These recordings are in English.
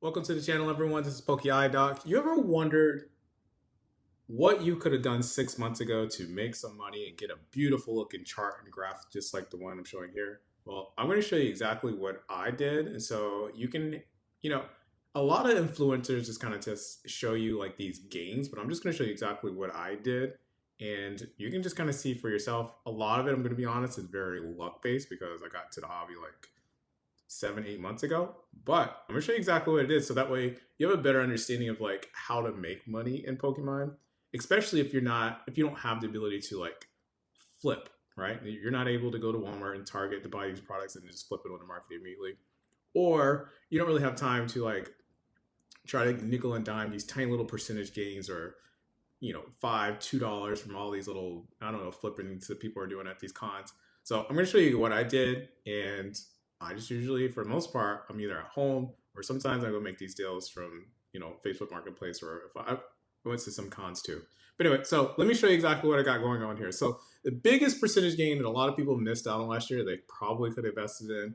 Welcome to the channel, everyone. This is PokeEyeDoc. You ever wondered what you could have done 6 months ago to make some money and get a beautiful looking chart and graph just like the one I'm showing here? Well, I'm going to show you exactly what I did. And so you can, you know, a lot of influencers just kind of just show you like these gains, but I'm just going to show you exactly what I did. And you can just kind of see for yourself. A lot of it, I'm going to be honest, is very luck based because I got to the hobby like 7, 8 months ago. But I'm gonna show you exactly what it is, so that way you have a better understanding of like how to make money in Pokemon, especially if you don't have the ability to like flip, right? You're not able to go to Walmart and Target to buy these products and just flip it on the market immediately, or you don't really have time to like try to nickel and dime these tiny little percentage gains or $5, $2 from all these little, I don't know, flipping that people are doing at these cons. So I'm going to show you what I did, and I just usually, for the most part, I'm either at home or sometimes I go make these deals from Facebook Marketplace, or if I went to some cons too. But anyway, so let me show you exactly what I got going on here. So the biggest percentage gain that a lot of people missed out on last year, they probably could have invested in,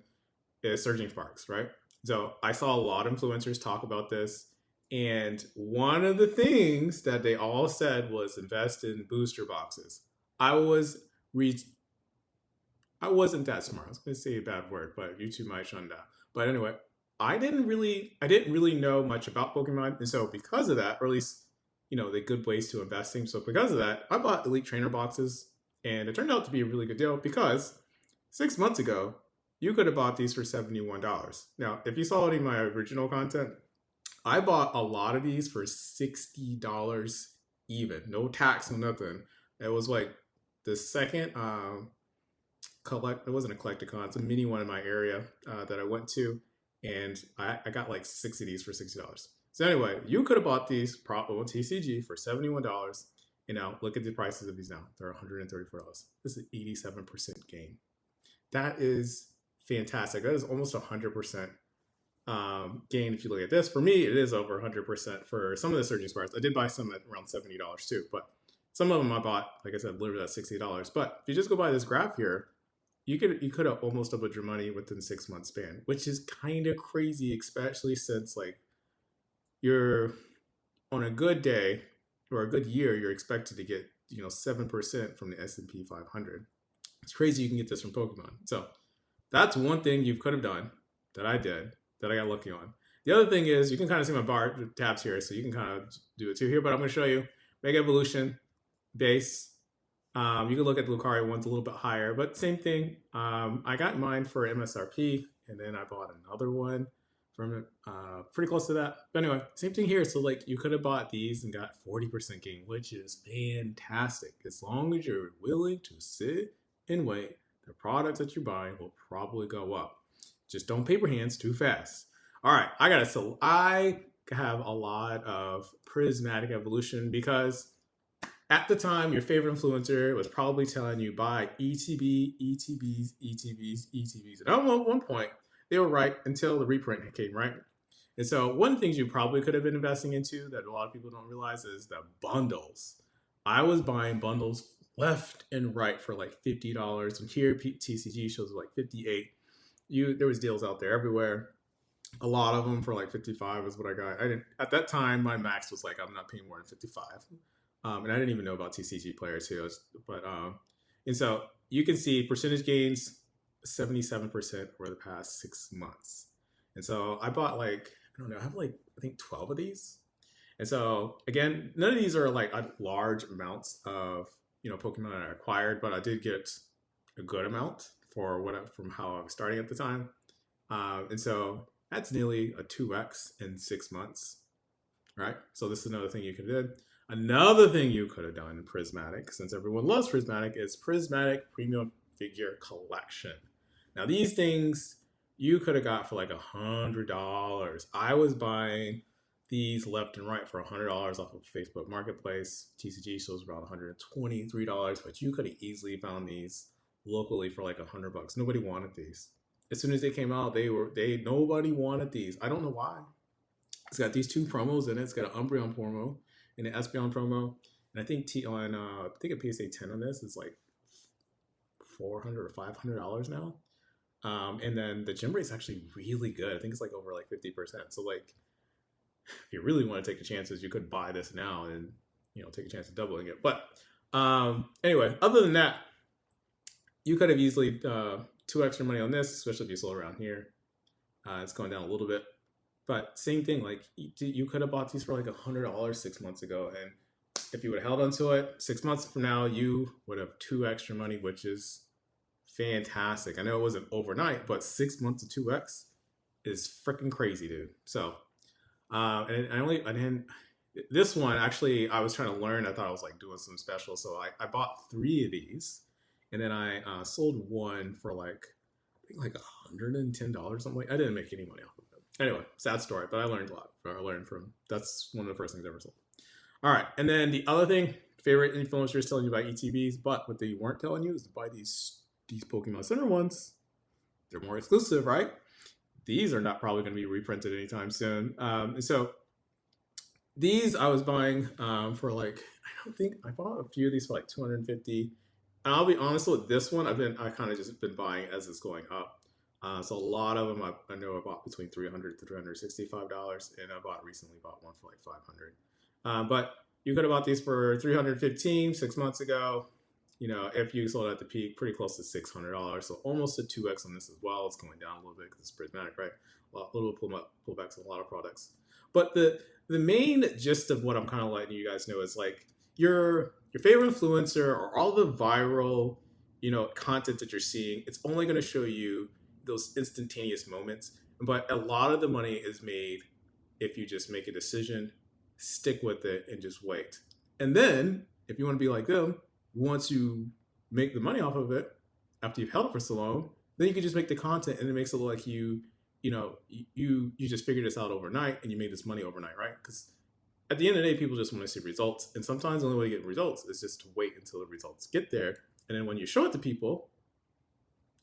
is Surging Sparks, right? So I saw a lot of influencers talk about this. And one of the things that they all said was invest in booster boxes. I was re- I wasn't that smart. I was going to say a bad word, but YouTube might shun that. But anyway, I didn't really know much about Pokemon, and so because of that, or at least the good ways to investing. So because of that, I bought Elite Trainer boxes, and it turned out to be a really good deal because 6 months ago, you could have bought these for $71. Now, if you saw any of my original content, I bought a lot of these for $60 even, no tax, no nothing. It was like the second collect. It wasn't a collecticon. It's a mini one in my area that I went to, and I got like 6 of these for $60. So anyway, you could have bought these probably on TCG for $71. Look at the prices of these now. They're $134. This is 87% gain. That is fantastic. That is almost 100% gain. If you look at this, for me, it is over 100% for some of the Surging Sparks. I did buy some at around $70 too, but some of them I bought, like I said, literally at $60. But if you just go by this graph here, you could have almost doubled your money within 6 months span, which is kind of crazy, especially since like you're on a good day or a good year, you're expected to get 7% from the S&P 500. It's crazy you can get this from Pokemon. So that's one thing you could have done that I did that I got lucky on. The other thing is you can kind of see my bar tabs here, so you can kind of do it too here. But I'm going to show you Mega Evolution base. You can look at the Lucario ones a little bit higher, but same thing. I got mine for MSRP, and then I bought another one from pretty close to that. But anyway, same thing here. So like you could have bought these and got 40% gain, which is fantastic. As long as you're willing to sit and wait, the products that you're buying will probably go up. Just don't paper hands too fast. All right, I have a lot of Prismatic Evolution because at the time, your favorite influencer was probably telling you buy ETB, ETBs, ETBs, ETBs. And at one point, they were right until the reprint came, right? And so one of the things you probably could have been investing into that a lot of people don't realize is the bundles. I was buying bundles left and right for like $50. And here TCG shows like 58. There was deals out there everywhere. A lot of them for like 55 is what I got. I didn't at that time. My max was like I'm not paying more than 55. And I didn't even know about TCG players too. And so you can see percentage gains 77% over the past 6 months. And so I bought like, I don't know, I have like, I think 12 of these. And so again, none of these are like large amounts of, Pokemon I acquired, but I did get a good amount from how I was starting at the time. And so that's nearly a 2x in 6 months, right? So this is another thing you could do. Another thing you could have done in Prismatic, since everyone loves Prismatic, is Prismatic Premium Figure Collection. Now these things you could have got for like $100. I was buying these left and right for $100 off of Facebook Marketplace. TCG shows around $123, but you could have easily found these locally for like $100. Nobody wanted these. As soon as they came out, nobody wanted these. I don't know why. It's got these two promos in it. It's got an Umbreon promo and an Espeon promo, and I think a PSA 10 on this is like $400 or $500 now. And then the gem rate is actually really good. I think it's like over like 50%. So like if you really want to take the chances, you could buy this now and take a chance of doubling it. But anyway, other than that, you could have easily 2x your money on this, especially if you sold around here. It's going down a little bit, but same thing. Like you could have bought these for like $100 6 months ago, and if you would have held onto it 6 months from now, you would have 2x your money, which is fantastic. I know it wasn't overnight, but 6 months to 2x is freaking crazy, dude. So, and I didn't. This one actually, I was trying to learn. I thought I was like doing some special, so I bought 3 of these, and then I sold one for like I think like $110 something. I didn't make any money off of it. Anyway, sad story, but I learned a lot. I learned from that's one of the first things I ever sold. All right, and then the other thing, favorite influencers telling you about ETBs, but what they weren't telling you is to buy these Pokemon Center ones. They're more exclusive, right? These are not probably going to be reprinted anytime soon. And so these I was buying for like I bought a few of these for like 250. And I'll be honest with this one, I kind of just been buying as it's going up. So a lot of them I know I bought between $300 to $365, and I recently bought one for like $500. But you could have bought these for $315 6 months ago. If you sold at the peak, pretty close to $600. So almost a 2x on this as well. It's going down a little bit because it's prismatic, right? A little pullbacks on a lot of products. But the main gist of what I'm kind of letting you guys know is like your favorite influencer or all the viral, content that you're seeing, it's only going to show you those instantaneous moments. But a lot of the money is made if you just make a decision, stick with it, and just wait. And then if you want to be like them, once you make the money off of it, after you've held it for so long, then you can just make the content, and it makes it look like you just figured this out overnight and you made this money overnight, right? Because at the end of the day, people just want to see results, and sometimes the only way to get results is just to wait until the results get there, and then when you show it to people,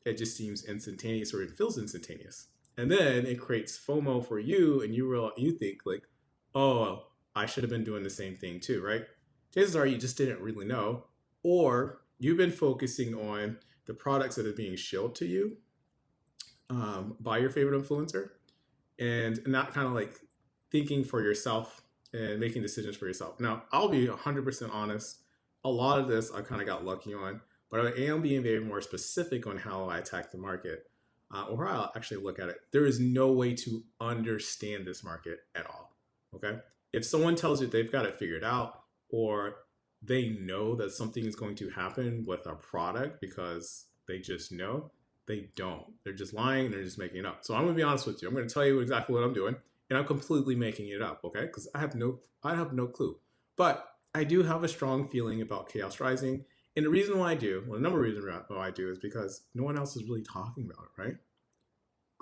it just seems instantaneous, or it feels instantaneous, and then it creates FOMO for you, and you think like, oh, I should have been doing the same thing too, right? Chances are you just didn't really know, or you've been focusing on the products that are being shilled to you by your favorite influencer, and not kind of like thinking for yourself and making decisions for yourself. Now, I'll be 100% honest. A lot of this I kind of got lucky on, but I am being very more specific on how I attack the market, or how I'll actually look at it. There is no way to understand this market at all, okay? If someone tells you they've got it figured out, or they know that something is going to happen with a product because they just know, they don't. They're just lying, and they're just making it up. So I'm going to be honest with you. I'm going to tell you exactly what I'm doing, and I'm completely making it up, okay? Because I have no clue. But I do have a strong feeling about Chaos Rising. And the reason why I do, well, the number of reasons why I do is because no one else is really talking about it, right?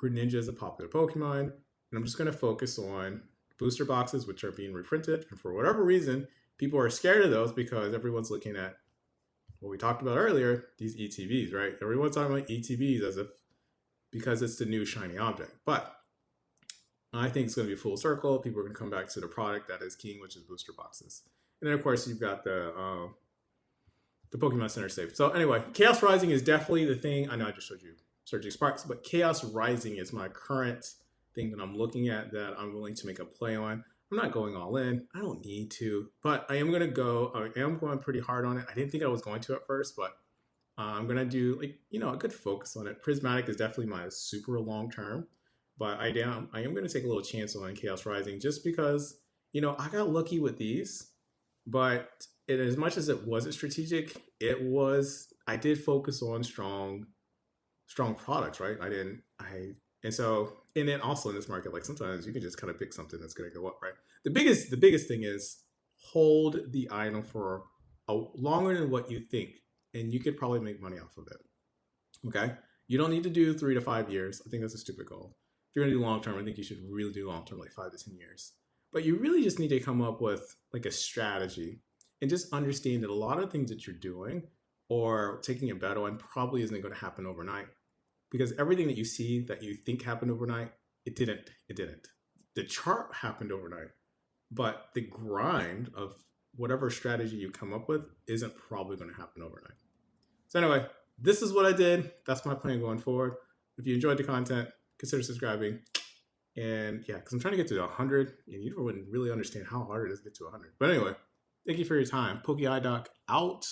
Greninja is a popular Pokemon, and I'm just going to focus on booster boxes, which are being reprinted. And for whatever reason, people are scared of those because everyone's looking at what we talked about earlier, these ETBs, right? Everyone's talking about ETBs as if because it's the new shiny object. But I think it's going to be full circle. People are going to come back to the product that is king, which is booster boxes. And then, of course, you've got the Pokemon Center safe. So anyway, Chaos Rising is definitely the thing. I know I just showed you Surging Sparks, but Chaos Rising is my current thing that I'm looking at that I'm willing to make a play on. I'm not going all in. I don't need to, but I am going to go. I am going pretty hard on it. I didn't think I was going to at first, but I'm going to do a good focus on it. Prismatic is definitely my super long term, but I am going to take a little chance on Chaos Rising just because, I got lucky with these, but as much as it wasn't strategic, I did focus on strong products, right? And then also in this market, like sometimes you can just kind of pick something that's going to go up, right? The biggest thing is hold the item for longer than what you think, and you could probably make money off of it. Okay, you don't need to do 3 to 5 years. I think that's a stupid goal. If you're going to do long term, I think you should really do long term, like 5 to 10 years. But you really just need to come up with like a strategy and just understand that a lot of things that you're doing or taking a bet on probably isn't going to happen overnight. Because everything that you see that you think happened overnight, it didn't. The chart happened overnight, but the grind of whatever strategy you come up with isn't probably going to happen overnight. So anyway, this is what I did. That's my plan going forward. If you enjoyed the content, consider subscribing, And yeah, because I'm trying to get to 100, and you wouldn't really understand how hard it is to get to 100. But anyway, thank you for your time. PokeEyeDoc out.